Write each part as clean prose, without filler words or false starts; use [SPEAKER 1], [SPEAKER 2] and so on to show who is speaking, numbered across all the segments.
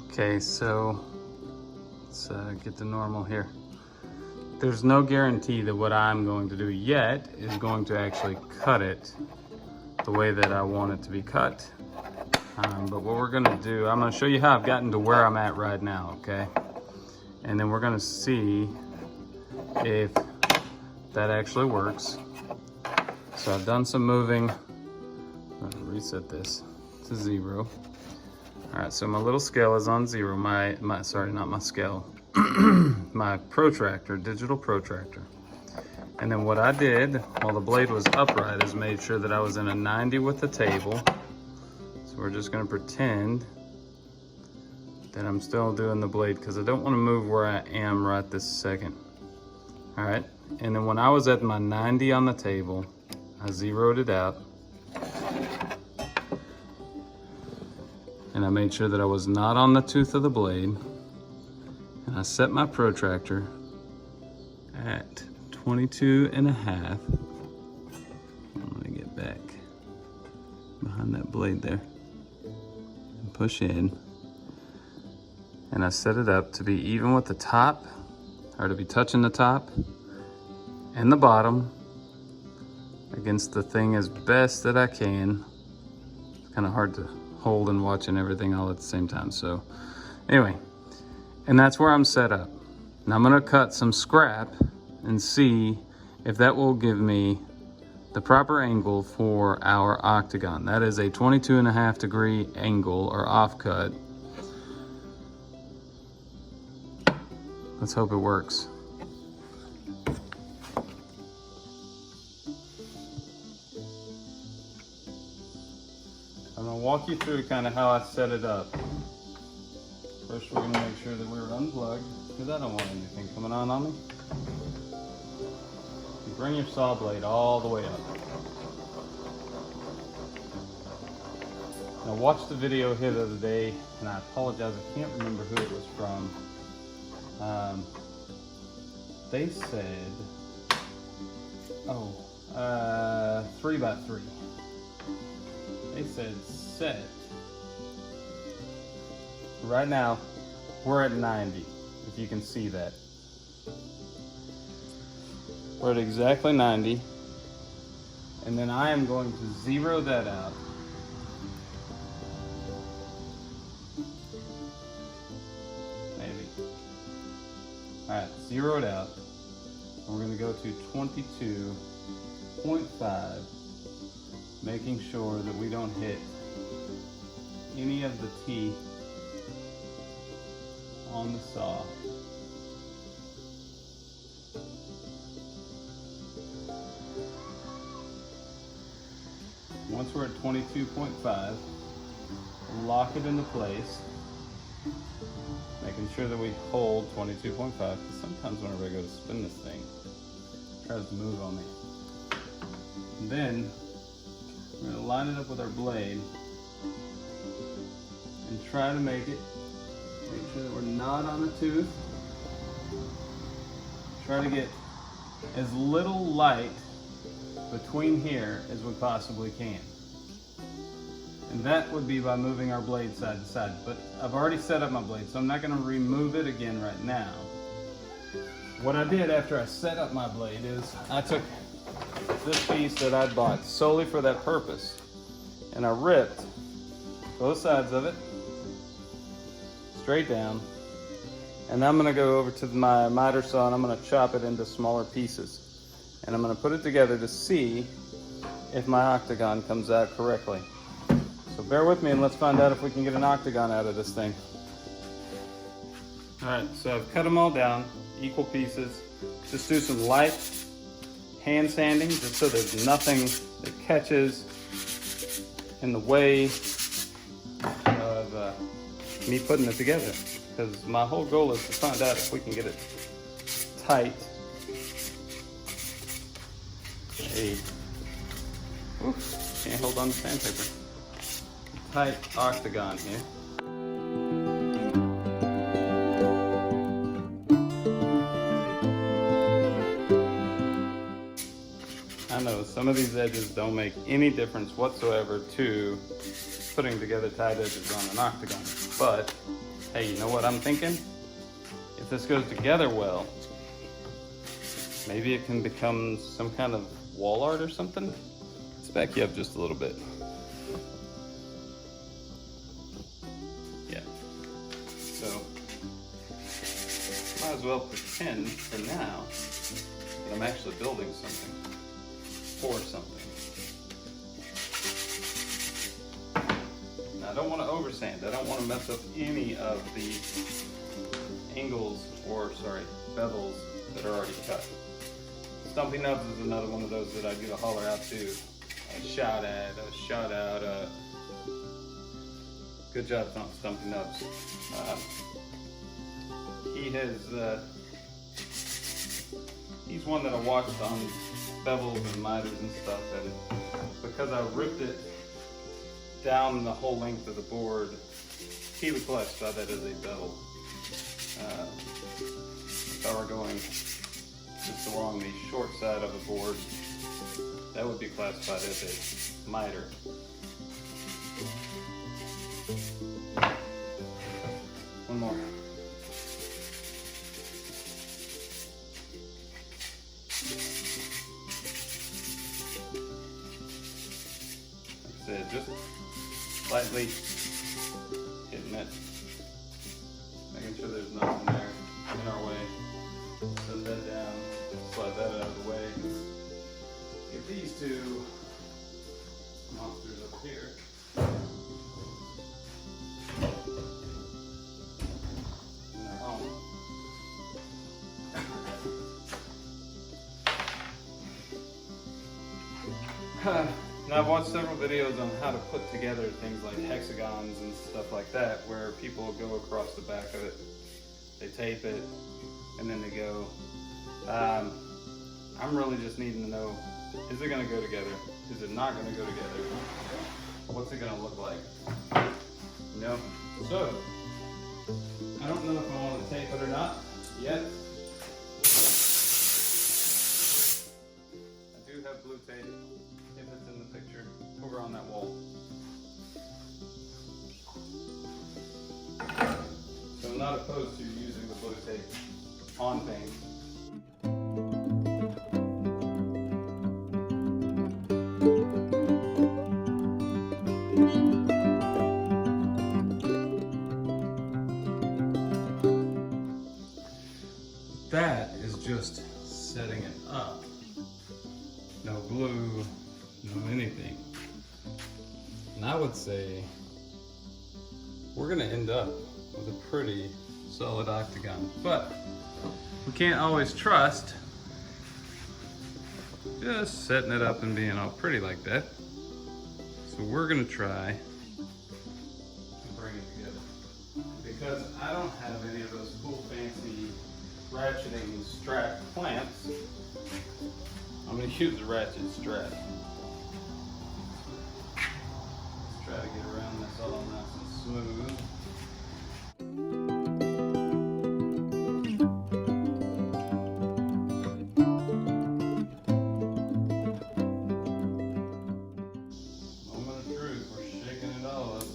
[SPEAKER 1] Okay, so let's get to normal here. There's no guarantee that what I'm going to do yet is going to actually cut it the way that I want it to be cut. But what we're gonna do, I'm gonna show you how I've gotten to where I'm at right now, okay? And then we're gonna see if that actually works. So I've done some moving. I'm gonna reset this to 0. All right, so my little scale is on 0. Sorry, not my scale. My protractor, digital protractor. And then what I did while the blade was upright is made sure that I was in a 90 with the table. So we're just gonna pretend that I'm still doing the blade because I don't want to move where I am right this second. All right, and then when I was at my 90 on the table, I zeroed it out. And I made sure that I was not on the tooth of the blade. And I set my protractor at 22.5. I'm gonna get back behind that blade there and push in. And I set it up to be even with the top, or to be touching the top and the bottom against the thing as best that I can. It's kind of hard to hold and watching everything all at the same time. So anyway, and that's where I'm set up. Now I'm gonna cut some scrap and see if that will give me the proper angle for our octagon. That is a 22.5 degree angle or offcut. Let's hope it works. I'm gonna walk you through kind of how I set it up. First, we're gonna make sure that we're unplugged because I don't want anything coming on me. You bring your saw blade all the way up. Now watch the video here the other day, and I apologize, I can't remember who it was from. They said, 3x3. They said set. Right now, we're at 90, if you can see that. We're at exactly 90. And then I am going to zero that out. All right, zero it out. And we're gonna go to 22.5, making sure that we don't hit any of the teeth on the saw. Once we're at 22.5, lock it into place. Making sure that we hold 22.5, because sometimes whenever I go to spin this thing, it tries to move on me. And then we're going to line it up with our blade and try to make sure that we're not on the tooth. Try to get as little light between here as we possibly can. And that would be by moving our blade side to side. But I've already set up my blade, so I'm not going to remove it again right now. What I did after I set up my blade is I took this piece that I'd bought solely for that purpose, and I ripped both sides of it straight down. And I'm going to go over to my miter saw and I'm going to chop it into smaller pieces. And I'm going to put it together to see if my octagon comes out correctly. So bear with me and let's find out if we can get an octagon out of this thing. All right, so I've cut them all down, equal pieces. Just do some light hand sanding, just so there's nothing that catches in the way of me putting it together. Because my whole goal is to find out if we can get it tight. Can't hold on to sandpaper. Tight octagon here. I know some of these edges don't make any difference whatsoever to putting together tied edges on an octagon. But hey, you know what I'm thinking? If this goes together well, maybe it can become some kind of wall art or something. Let's back you up just a little bit. Yeah. So, might as well pretend for now that I'm actually building something for something. Now, I don't want to oversand. I don't want to mess up any of the angles or, sorry, bevels that are already cut. Stumpy Nubs is another one of those that I do a holler out to, a shout out, good job, Stumpy Nubs. He's one that I watched on bevels and miters and stuff, and because I ripped it down the whole length of the board, he would classify that as a bevel. If I were going just along the short side of the board, that would be classified as a miter. One more. Like I said, just slightly hitting it, making sure there's nothing there in our way. Set that down, slide that out of the way. Get these two monsters up here. And they're home. Now I've watched several videos on how to put together things like hexagons and stuff like that, where people go across the back of it, they tape it, and then they go. I'm really just needing to know, is it going to go together? Is it not going to go together? What's it going to look like? You know? So, I don't know if I want to tape it or not yet. I do have blue tape, if it's in the picture, over on that wall. So I'm not opposed to using the blue tape on things. That is just setting it up. No glue, no anything. And I would say we're gonna end up with a pretty solid octagon. But we can't always trust just setting it up and being all pretty like that. So we're gonna try to bring it together. Because I don't have any of those cool fancy ratcheting strap clamps, I'm going to use a ratchet strap. Let's try to get around this all nice and smooth. Moment of truth, we're shaking it all up.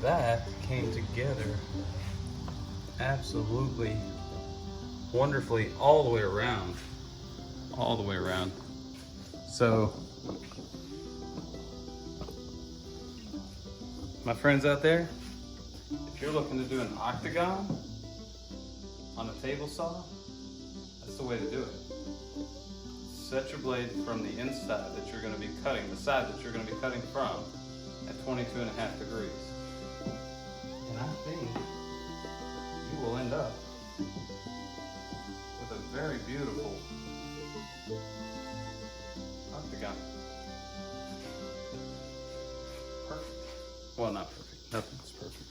[SPEAKER 1] That came together absolutely wonderfully all the way around. All the way around. So, my friends out there, if you're looking to do an octagon on a table saw, that's the way to do it. Set your blade from the inside that you're going to be cutting, the side that you're going to be cutting from, at 22.5 degrees. And I think you will end up with a Very beautiful octagon. Perfect. Well, not perfect. Nothing's perfect.